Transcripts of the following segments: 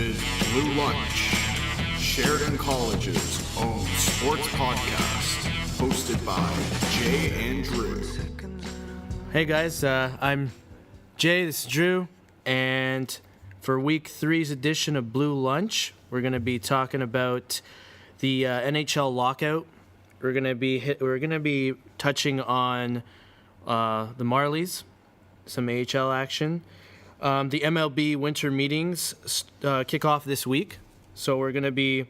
is BluLunch, Sheridan College's own sports podcast, hosted by Jay and Drew. Hey guys, I'm Jay, this is Drew, and for week 3's edition of BluLunch, we're going to be talking about the NHL lockout. We're going to be touching on the Marlies, some AHL action. The MLB winter meetings kick off this week, so we're going to be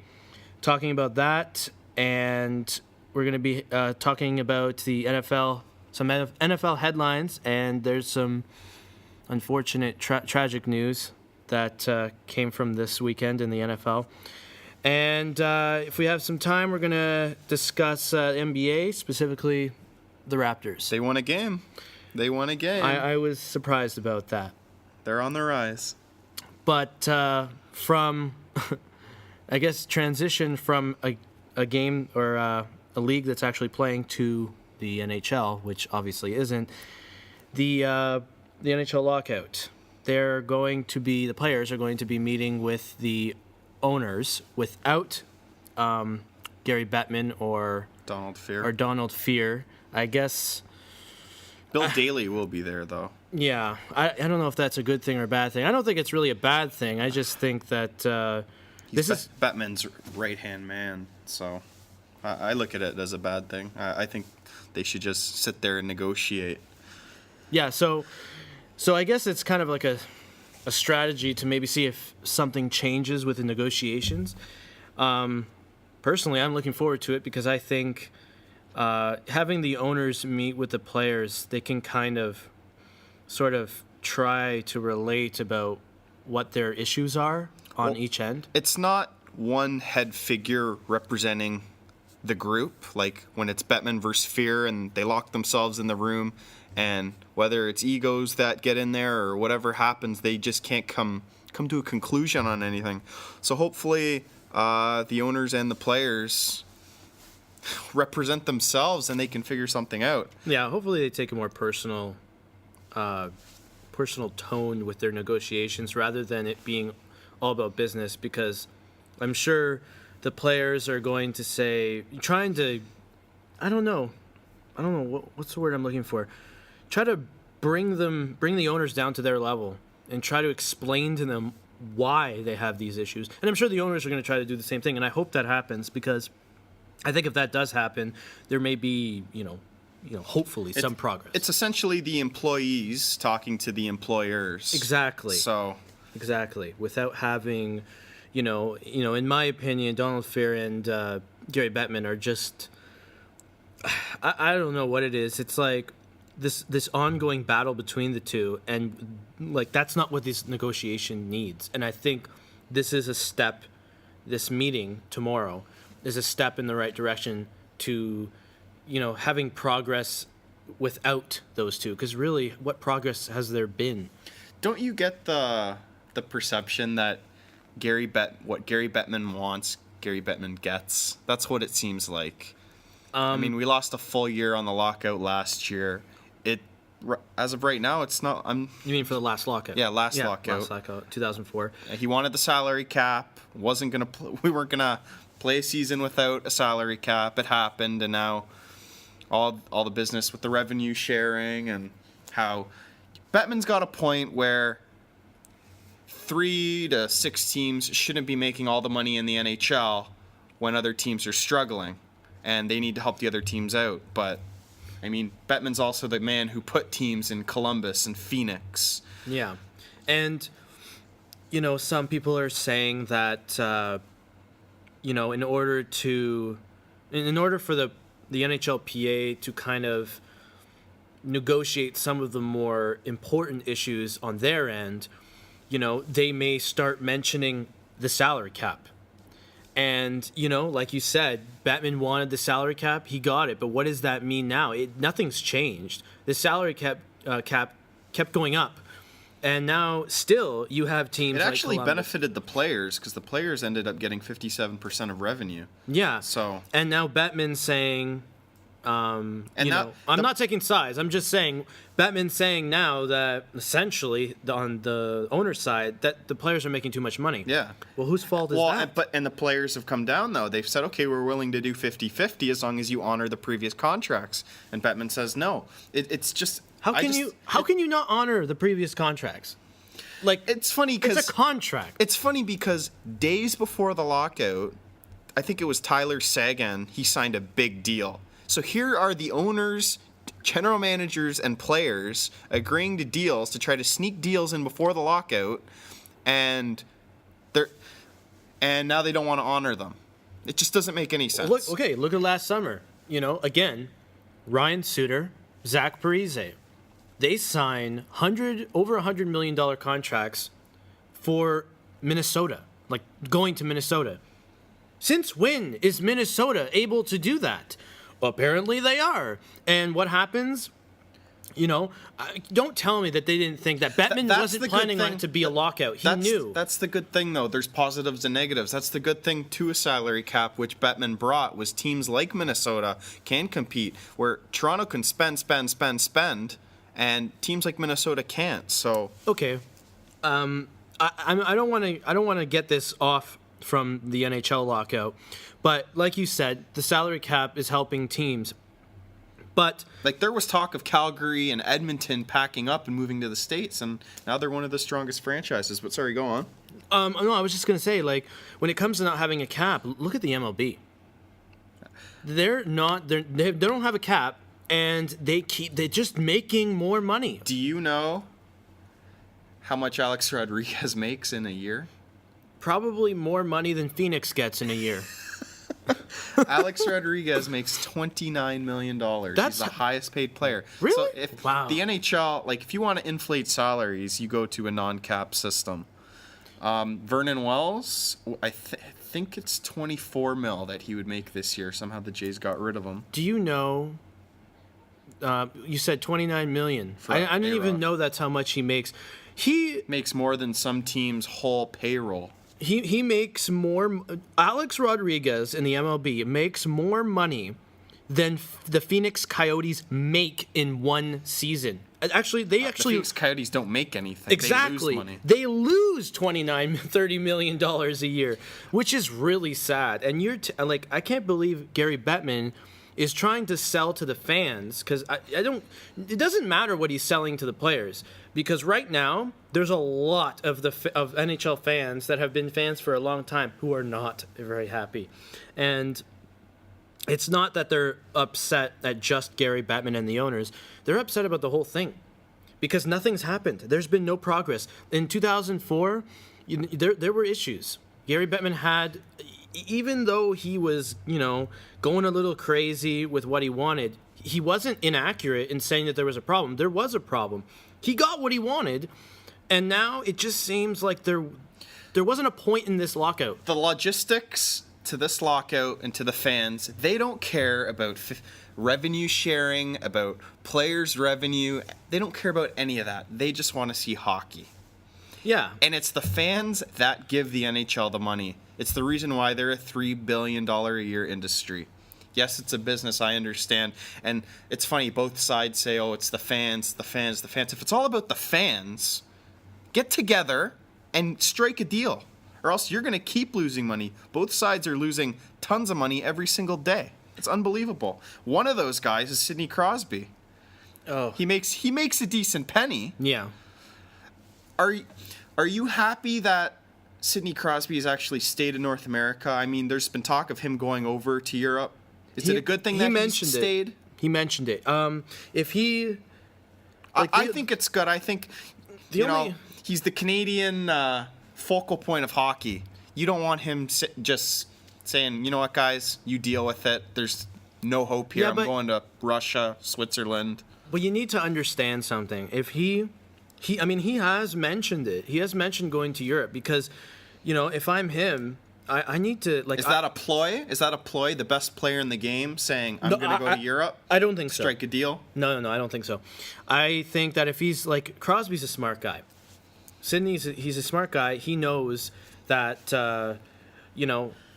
talking about that, and we're going to be talking about the NFL, some NFL headlines, and there's some unfortunate tragic news that came from this weekend in the NFL. And if we have some time, we're going to discuss NBA, specifically the Raptors. They won a game. I was surprised about that. They're on the rise. But from, I guess, transition from a game or a league that's actually playing to the NHL, which obviously isn't, the NHL lockout. The players are going to be meeting with the owners without Gary Bettman or Donald Fehr. I guess Bill Daly will be there, though. Yeah, I don't know if that's a good thing or a bad thing. I don't think it's really a bad thing. I just think that this is Bettman's right-hand man, so I look at it as a bad thing. I think they should just sit there and negotiate. Yeah, so I guess it's kind of like a strategy to maybe see if something changes with the negotiations. Personally, I'm looking forward to it because I think having the owners meet with the players, they can kind of sort of try to relate about what their issues are on each end. It's not one head figure representing the group, like when it's Bettman versus Fehr and they lock themselves in the room, and whether it's egos that get in there or whatever happens, they just can't come to a conclusion on anything. So hopefully the owners and the players represent themselves and they can figure something out. Yeah, hopefully they take a more personal tone with their negotiations rather than it being all about business, because I'm sure the players are going to say, trying to, I don't know what's the word I'm looking for, try to bring the owners down to their level and try to explain to them why they have these issues. And I'm sure the owners are going to try to do the same thing, and I hope that happens, because I think if that does happen, there may be, hopefully some progress. It's essentially the employees talking to the employers. Exactly. Exactly. Without having, in my opinion, Donald Fehr and Gary Bettman are just, I don't know what it is. It's like this ongoing battle between the two, and like that's not what this negotiation needs. And I think this is a step. This meeting tomorrow is a step in the right direction to, having progress without those two. Because really, what progress has there been? Don't you get the perception that what Gary Bettman wants, Gary Bettman gets? That's what it seems like. We lost a full year on the lockout last year. As of right now, it's not. You mean for the last lockout? Yeah, last lockout. Last lockout, 2004. He wanted the salary cap. We weren't gonna play a season without a salary cap. It happened, and now all the business with the revenue sharing and how Bettman's got a point where 3 to 6 teams shouldn't be making all the money in the NHL when other teams are struggling, and they need to help the other teams out. But Bettman's also the man who put teams in Columbus and Phoenix. Yeah, and some people are saying that in order for the NHLPA to kind of negotiate some of the more important issues on their end, they may start mentioning the salary cap. And, like you said, Bettman wanted the salary cap. He got it. But what does that mean now? Nothing's changed. The salary cap kept going up. And now, still, you have teams like actually Columbus. Benefited the players because the players ended up getting 57% of revenue. Yeah. So. And now Bettman's saying, And I'm not taking sides. I'm just saying Bettman's saying now that essentially on the owner's side that the players are making too much money. Yeah. Well, whose fault is that? And the players have come down though. They've said, okay, we're willing to do 50-50 as long as you honor the previous contracts. And Bettman says no. It's just How can you not honor the previous contracts? Like, it's funny because it's a contract. It's funny because days before the lockout, I think it was Tyler Seguin, he signed a big deal. So here are the owners, general managers, and players agreeing to deals to try to sneak deals in before the lockout, and now they don't want to honor them. It just doesn't make any sense. Look at last summer. Again, Ryan Suter, Zach Parise, they sign over $100 million contracts for Minnesota, like going to Minnesota. Since when is Minnesota able to do that? Apparently they are. And what happens? Don't tell me that they didn't think that Bettman wasn't planning on it to be a lockout. He knew. That's the good thing, though. There's positives and negatives. That's the good thing to a salary cap, which Bettman brought, was teams like Minnesota can compete, where Toronto can spend, and teams like Minnesota can't. So okay, I don't want to get this off from the NHL lockout, but like you said, the salary cap is helping teams. But like there was talk of Calgary and Edmonton packing up and moving to the States, and now they're one of the strongest franchises. But sorry, go on. No, I was just gonna say, like, when it comes to not having a cap, look at the MLB. They don't have a cap, and they're just making more money. Do you know how much Alex Rodriguez makes in a year? Probably more money than Phoenix gets in a year. Alex Rodriguez makes $29 million. He's the highest paid player. Really? So if wow. The NHL, like if you want to inflate salaries, you go to a non-cap system. Vernon Wells, I think it's $24 million that he would make this year. Somehow the Jays got rid of him. Do you know? You said $29 million. I didn't even know that's how much he makes. He makes more than some teams' whole payroll. He makes more. Alex Rodriguez in the MLB makes more money than the Phoenix Coyotes make in one season. Actually, the Phoenix Coyotes don't make anything. Exactly. They lose money. They lose $30 million a year, which is really sad. And I can't believe Gary Bettman is trying to sell to the fans, because it doesn't matter what he's selling to the players, because right now there's a lot of of NHL fans that have been fans for a long time who are not very happy. And it's not that they're upset at just Gary Bettman and the owners. They're upset about the whole thing because nothing's happened. There's been no progress. In 2004, there were issues. Gary Bettman had, even though he was, going a little crazy with what he wanted, he wasn't inaccurate in saying that there was a problem. There was a problem. He got what he wanted, and now it just seems like there wasn't a point in this lockout. The logistics to this lockout and to the fans, they don't care about revenue sharing, about players' revenue. They don't care about any of that. They just want to see hockey. Yeah. And it's the fans that give the NHL the money. It's the reason why they're a $3 billion a year industry. Yes, it's a business, I understand. And it's funny, both sides say, oh, it's the fans, the fans, the fans. If it's all about the fans, get together and strike a deal, or else you're going to keep losing money. Both sides are losing tons of money every single day. It's unbelievable. One of those guys is Sidney Crosby. Oh. He makes a decent penny. Yeah. Are you happy that Sidney Crosby has actually stayed in North America? I mean, there's been talk of him going over to Europe. Is it a good thing that he stayed? He mentioned it. If he... I think it's good. I think, he's the Canadian focal point of hockey. You don't want him just saying, you know what, guys, you deal with it. There's no hope here. I'm going to Russia, Switzerland. But you need to understand something. If he has mentioned it. He has mentioned going to Europe because, if I'm him, I need to, like... Is that a ploy? Is that a ploy? The best player in the game saying, I'm going to go to Europe? I don't think so. Strike a deal? No, I don't think so. I think that if he's, like... Crosby's a smart guy. He's a smart guy. He knows that,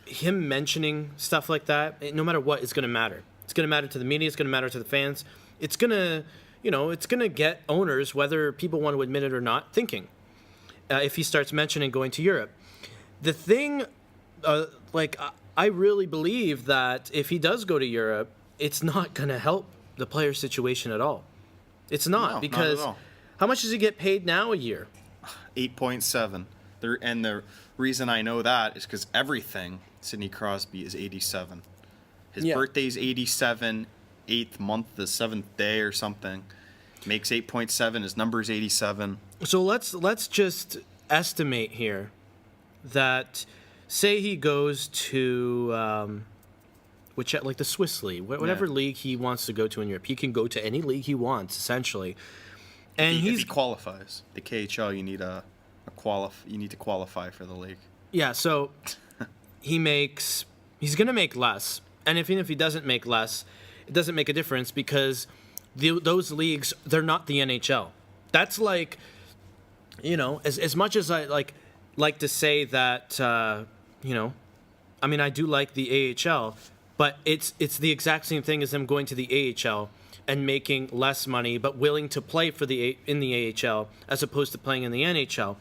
him mentioning stuff like that, no matter what, is going to matter. It's going to matter to the media. It's going to matter to the fans. It's going to, it's going to get owners, whether people want to admit it or not, thinking. If he starts mentioning going to Europe. The thing, I really believe that if he does go to Europe, it's not going to help the player situation at all. It's not, because not at all. How much does he get paid now a year? 8.7. And the reason I know that is because everything Sidney Crosby is 87. His birthday's 87, 8th month, the 7th day or something. Makes 8.7. His number's 87. So let's just estimate here that, say he goes to the Swiss league, whatever league he wants to go to in Europe. He can go to any league he wants, essentially. And if he qualifies, the KHL, you need to qualify for the league. Yeah, so he's going to make less. And even if he doesn't make less, it doesn't make a difference, because those leagues, they're not the NHL. That's like, as much as I like to say that, I do like the AHL, but it's the exact same thing as them going to the AHL and making less money, but willing to play in the AHL as opposed to playing in the NHL.